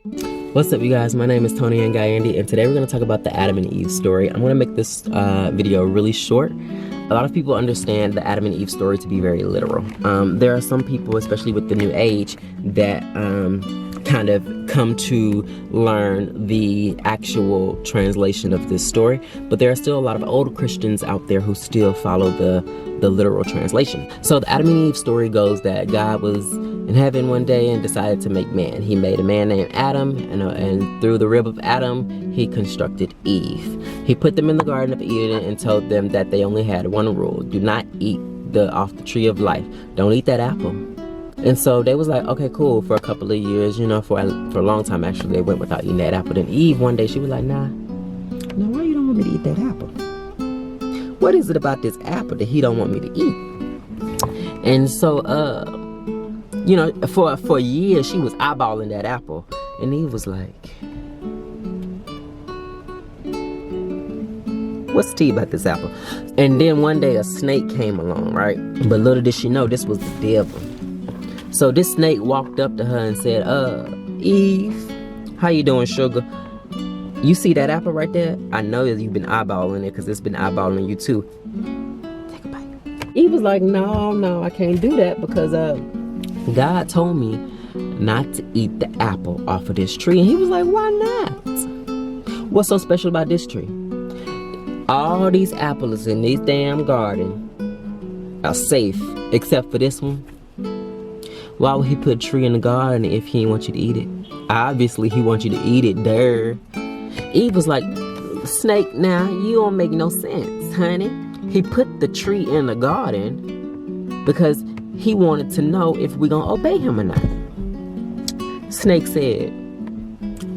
What's up, you guys? My name is Tony and Guyandi, and today we're going to talk about the Adam and Eve story. I'm going to make this video really short. A lot of people understand the Adam and Eve story to be very literal. There are some people, especially with the New Age, that kind of come to learn the actual translation of this story, but there are still a lot of old Christians out there who still follow the literal translation. So the Adam and Eve story goes that God was in heaven one day and decided to make man. He made a man named Adam, and through the rib of Adam, he constructed Eve. He put them in the Garden of Eden and told them that they only had one rule: do not eat off the tree of life. Don't eat that apple. And so they was like, okay, cool, for a couple of years, for a long time actually, they went without eating that apple. Then Eve one day, she was like, nah, why you don't want me to eat that apple? What is it about this apple that he don't want me to eat? And so, for years, she was eyeballing that apple. And Eve was like, what's tea about this apple? And then one day a snake came along, right? But little did she know, this was the devil. So this snake walked up to her and said, Eve, how you doing, sugar? You see that apple right there? I know you've been eyeballing it because it's been eyeballing you too. Take a bite. Eve was like, no, I can't do that because God told me not to eat the apple off of this tree. And he was like, why not? What's so special about this tree? All these apples in this damn garden are safe except for this one. Why would he put a tree in the garden if he didn't want you to eat it? Obviously, he wants you to eat it, duh. Eve was like, snake, now, you don't make no sense, honey. He put the tree in the garden because he wanted to know if we're going to obey him or not. Snake said,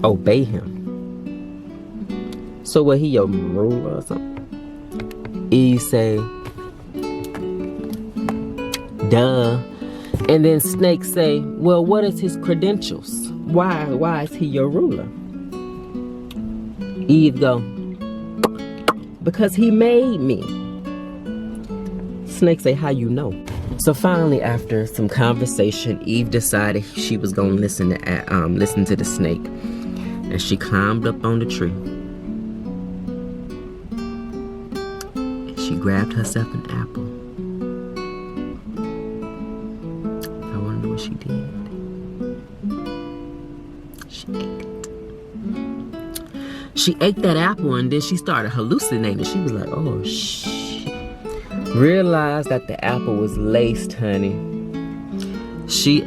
obey him. So what, he your ruler or something? Eve say, duh. And then Snake say, well, what is his credentials? Why is he your ruler? Eve go, because he made me. Snake say, how you know? So finally, after some conversation, Eve decided she was gonna listen to the snake. And she climbed up on the tree. And she grabbed herself an apple. What she did. She ate it. She ate that apple and then she started hallucinating. She was like, oh shit. Realized that the apple was laced, honey.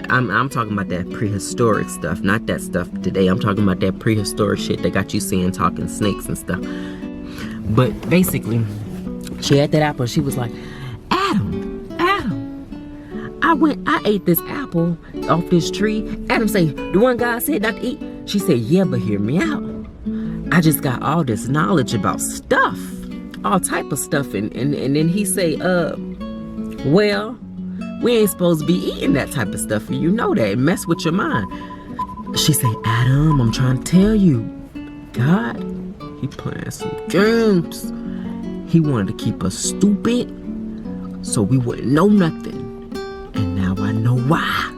I'm talking about that prehistoric stuff, not that stuff today. I'm talking about that prehistoric shit that got you seeing talking snakes and stuff. But basically, she had that apple and she was like, Adam, I ate this apple off this tree. Adam say, the one God said not to eat. She said, yeah, but hear me out. I just got all this knowledge about stuff, all type of stuff. And then he say, well, we ain't supposed to be eating that type of stuff. You know that. It mess with your mind. She say, Adam, I'm trying to tell you, God, he playing some games. He wanted to keep us stupid so we wouldn't know nothing. And now I know why.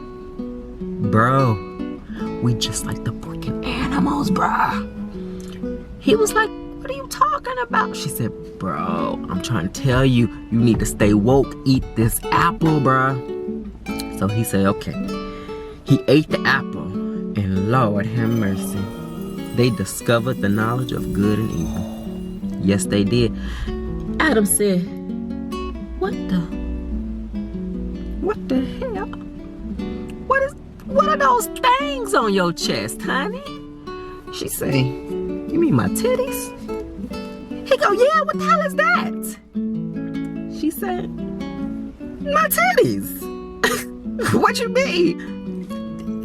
Bro, we just like the freaking animals, bro. He was like, what are you talking about? She said, bro, I'm trying to tell you, you need to stay woke. Eat this apple, bro. So he said, okay. He ate the apple, and Lord have mercy, they discovered the knowledge of good and evil. Yes, they did. Adam said, what the hell? What are those things on your chest, honey? She say, you mean my titties? He go, yeah, what the hell is that? She said, my titties. What you mean?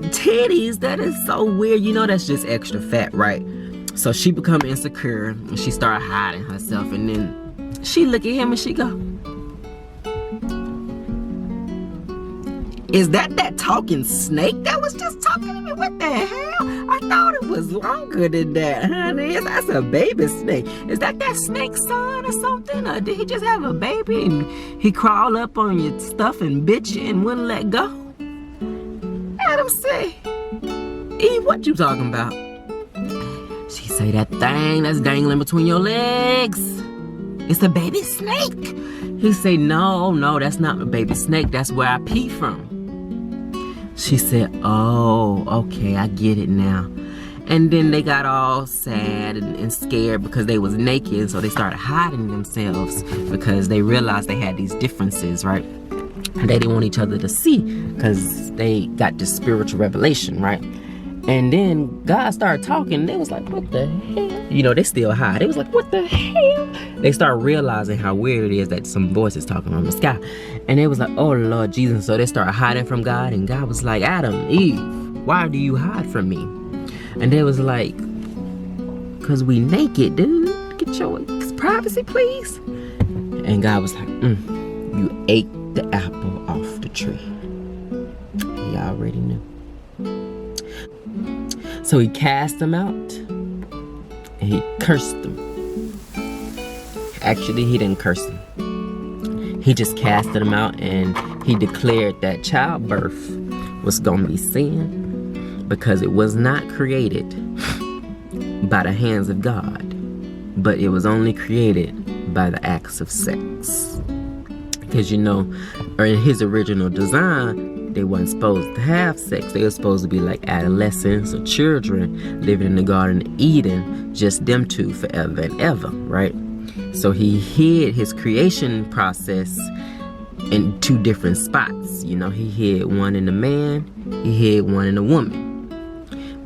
Titties? That is so weird. You know that's just extra fat, right? So she become insecure and she start hiding herself, and then she look at him and she go, is that talking snake that was just talking to me? What the hell? I thought it was longer than that, honey. That's a baby snake. Is that snake's son or something? Or did he just have a baby and he crawled up on your stuff and bit you and wouldn't let go? Adam say, Eve, what you talking about? She say, that thing that's dangling between your legs, it's a baby snake. He say, no, that's not a baby snake. That's where I pee from. She said, oh, okay, I get it now. And then they got all sad and scared because they was naked, so they started hiding themselves because they realized they had these differences, right? And they didn't want each other to see because they got this spiritual revelation, right? And then God started talking. They was like, what the hell? You know, they still high. They was like, what the hell? They started realizing how weird it is that some voices talking from the sky. And they was like, oh, Lord Jesus. So they started hiding from God. And God was like, Adam, Eve, why do you hide from me? And they was like, because we naked, dude. Get your privacy, please. And God was like, you ate the apple off the tree. He already knew. So he cast them out and he cursed them. Actually, he didn't curse them. He just casted them out and he declared that childbirth was going to be sin because it was not created by the hands of God, but it was only created by the acts of sex. Because, you know, or in his original design, they weren't supposed to have sex. They were supposed to be like adolescents or children living in the Garden of Eden, just them two forever and ever, right? So he hid his creation process in two different spots. You know, he hid one in a man, he hid one in a woman.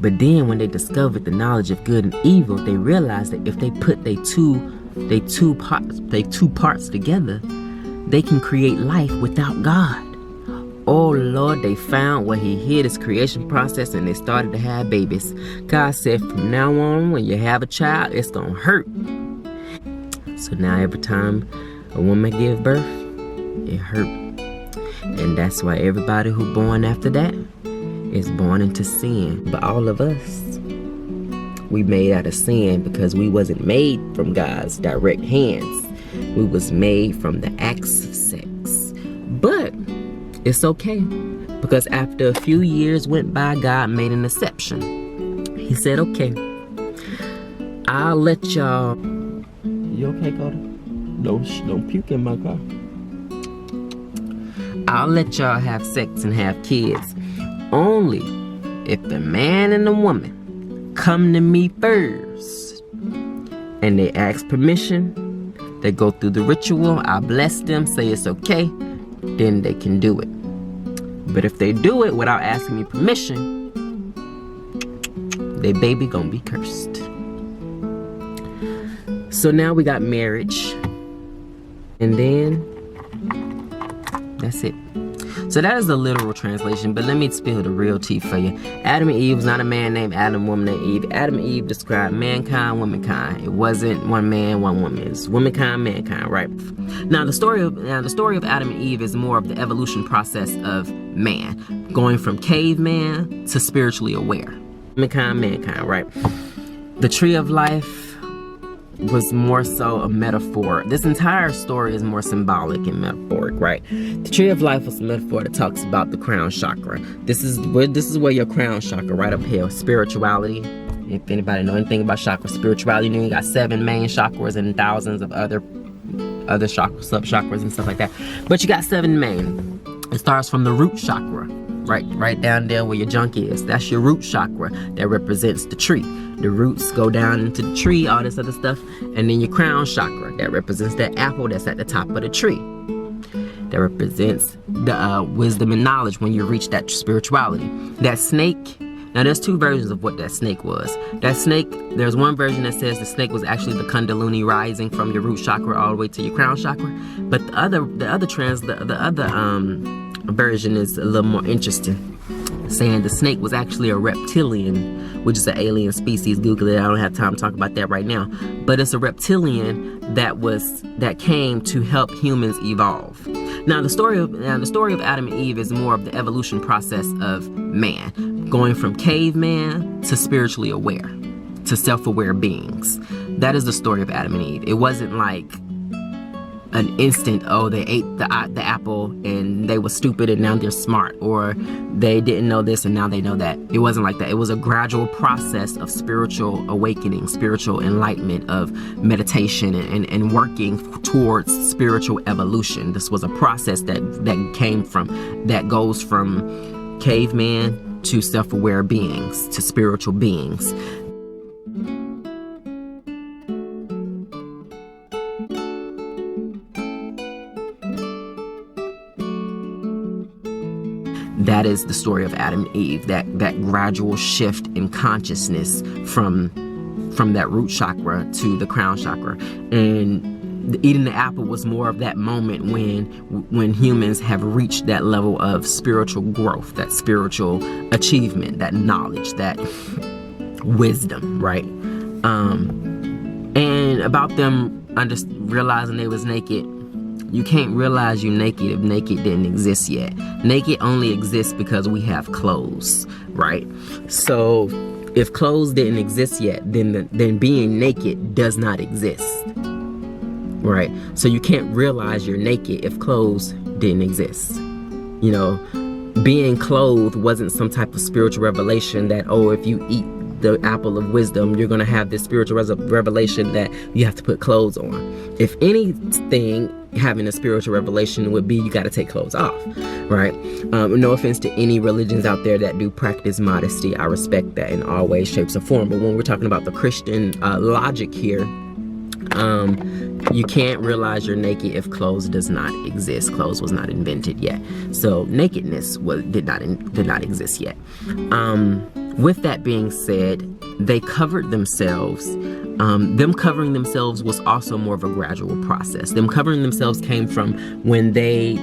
But then when they discovered the knowledge of good and evil, they realized that if they put they two parts together, they can create life without God. Oh Lord, they found where he hid his creation process and they started to have babies. God said from now on, when you have a child, it's gonna hurt. So now every time a woman gives birth, it hurt. And that's why everybody who born after that is born into sin. But all of us, we made out of sin because we wasn't made from God's direct hands. We was made from the acts of sex. But it's okay, because after a few years went by, God made an exception. He said, okay, I'll let y'all... You okay, Cody? Don't puke in my car. I'll let y'all have sex and have kids only if the man and the woman come to me first and they ask permission. They go through the ritual. I bless them, say it's okay, then they can do it. But if they do it without asking me permission, their baby gonna be cursed. So now we got marriage, and then that's it. So that is the literal translation, but let me spill the real tea for you. Adam and Eve was not a man named Adam, woman named Eve. Adam and Eve described mankind, womankind. It wasn't one man, one woman. It's womankind, mankind, right? Now the story of Adam and Eve is more of the evolution process of man, going from caveman to spiritually aware. Womankind, mankind, right? The tree of life was more so a metaphor. This entire story is more symbolic and metaphoric, right? The tree of life was a metaphor that talks about the crown chakra. This is where your crown chakra, right up here, spirituality. If anybody know anything about chakra spirituality, you know you got 7 main chakras and thousands of other chakras, sub chakras and stuff like that. But you got 7 main. It starts from the root chakra, right down there where your junk is. That's your root chakra that represents the tree. The roots go down into the tree, all this other stuff. And then your crown chakra, that represents that apple that's at the top of the tree. That represents the wisdom and knowledge when you reach that spirituality. That snake, now there's 2 versions of what that snake was. That snake, there's one version that says the snake was actually the kundalini rising from your root chakra all the way to your crown chakra. But the other version is a little more interesting, saying the snake was actually a reptilian, which is an alien species. Google it. I don't have time to talk about that right now. But it's a reptilian that came to help humans evolve. Now the story of Adam and Eve is more of the evolution process of man, going from caveman to spiritually aware, to self-aware beings. That is the story of Adam and Eve. It wasn't like an instant, oh, they ate the apple and they were stupid and now they're smart, or they didn't know this and now they know that. It wasn't like that. It was a gradual process of spiritual awakening, spiritual enlightenment, of meditation and working towards spiritual evolution. This was a process that goes from caveman to self-aware beings to spiritual beings. That is the story of Adam and Eve, that gradual shift in consciousness from that root chakra to the crown chakra. And eating the apple was more of that moment when humans have reached that level of spiritual growth, that spiritual achievement, that knowledge, that wisdom, right? And about them realizing they was naked. You can't realize you're naked if naked didn't exist yet. Naked only exists because we have clothes, right? So if clothes didn't exist yet, then being naked does not exist, right? So you can't realize you're naked if clothes didn't exist. You know, being clothed wasn't some type of spiritual revelation that, oh, if you eat the apple of wisdom, you're going to have this spiritual revelation that you have to put clothes on. If anything, having a spiritual revelation would be you got to take clothes off, right? No offense to any religions out there that do practice modesty. I respect that in all ways, shapes, and form. But when we're talking about the Christian logic here, you can't realize you're naked if clothes does not exist. Clothes was not invented yet. So nakedness did not exist yet. With that being said, they covered themselves. Them covering themselves was also more of a gradual process. Them covering themselves came from when they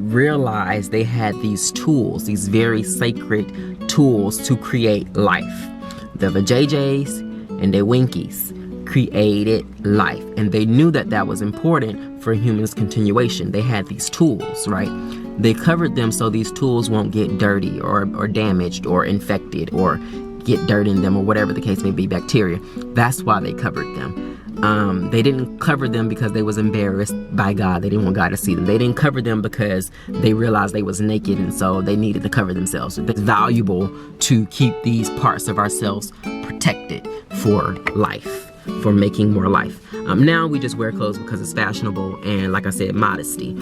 realized they had these tools, these very sacred tools to create life. The vajayjays and the winkies created life, and they knew that was important for humans' continuation. They had these tools, right? They covered them so these tools won't get dirty or damaged or infected or get dirt in them or whatever the case may be, bacteria. That's why they covered them. They didn't cover them because they was embarrassed by God. They didn't want God to see them. They didn't cover them because they realized they was naked and so they needed to cover themselves. It's valuable to keep these parts of ourselves protected for life, for making more life. Now we just wear clothes because it's fashionable and, like I said, modesty.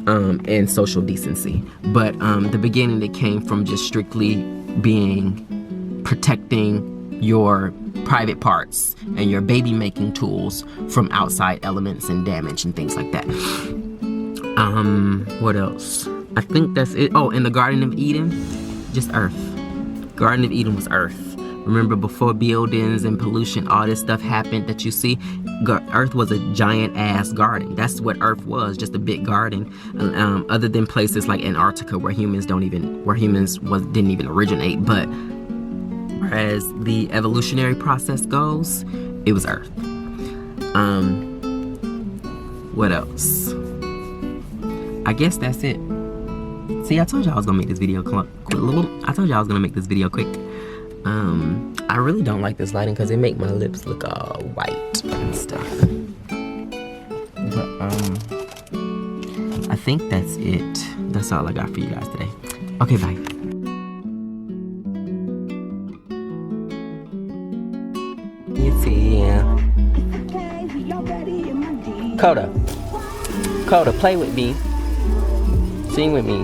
And social decency. But the beginning, it came from just strictly protecting your private parts and your baby making tools from outside elements and damage and things like that. What else? I think that's it. Oh, in the Garden of Eden, just earth. Garden of Eden was earth. Remember, before buildings and pollution, all this stuff happened that you see, Earth was a giant ass garden. That's what Earth was, just a big garden. Other than places like Antarctica where humans didn't even originate. But as the evolutionary process goes, it was Earth. What else? I guess that's it. See, I told y'all I was gonna make this video quick. I really don't like this lighting because it make my lips look all white and stuff. But I think that's it. That's all I got for you guys today. Okay, bye. You see, yeah. Coda, play with me. Sing with me.